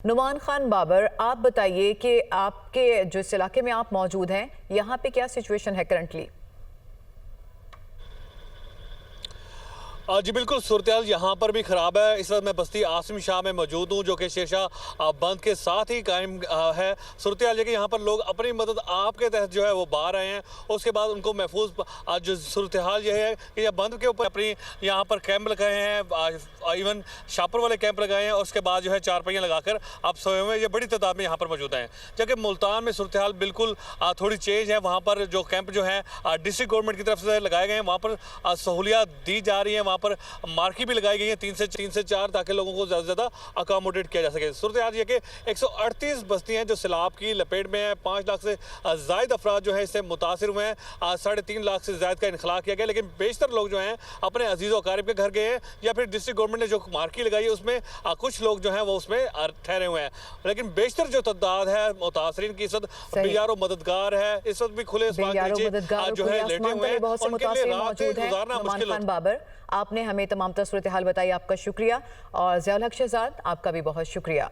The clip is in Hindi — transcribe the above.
नुमान खान बाबर, आप बताइए कि आपके जो इस इलाके में आप मौजूद हैं, यहाँ पे क्या सिचुएशन है करंटली? जी बिल्कुल, सूरत-ए-हाल यहाँ पर भी ख़राब है। इस वक्त मैं बस्ती आसिम शाह में मौजूद हूँ, जो कि शेरशाह बंद के साथ ही कायम है। सूरत-ए-हाल है कि यहाँ पर लोग अपनी मदद आप के तहत जो है वो बाहर आए हैं। उसके बाद उनको महफूज जो सूरत-ए-हाल ये है कि यह बंद के ऊपर अपनी यहाँ पर कैंप लगाए हैं, इवन शापर वाले कैंप लगाए हैं, और उसके बाद जो है चारपाइयाँ लगाकर आप सोए हुए हैं। ये बड़ी तादाद में यहाँ पर मौजूद हैं। जबकि मुल्तान में सूरत-ए-हाल बिल्कुल थोड़ी चेंज है। वहाँ पर जो कैंप जो है डिस्ट्रिक्ट गवर्नमेंट की तरफ से लगाए गए हैं, वहाँ पर सहूलियात दी जा रही हैं। वहाँ पर मार्की भी लगाई गई है 3 से 4, ताकि लोगों को ज़्यादा से ज़्यादा अकोमोडेट किया जा सके। सूरत-ए-हाल ये कि 138 बस्तियाँ जो सैलाब की लपेट में है, 5 लाख से ज़ायद अफराद जो है इससे मुतासिर हुए हैं। 3.5 लाख से ज़ायद का इनखला किया गया, लेकिन बेशतर लोग जो हैं अपने अजीज़ व अकारिब के घर गए हैं, या फिर डिस्ट्रिक्ट गवर्नमेंट ने जो मार्की लगाई है उसमें कुछ लोग जो हैं वो उसमें ठहरे हुए हैं। लेकिन बेशतर जो तादाद है मुतासरीन की इस वक्त बेयारो मददगार है। इस वक्त भी खुले आसमान के नीचे जो है लेटे हुए हैं, उनके लिए रात गुजारना मुश्किल खान बाबर, आपने हमें तमाम सूरत हाल बताई, आपका शुक्रिया। और ज़ियाउल हक शहजाद, आपका भी बहुत शुक्रिया।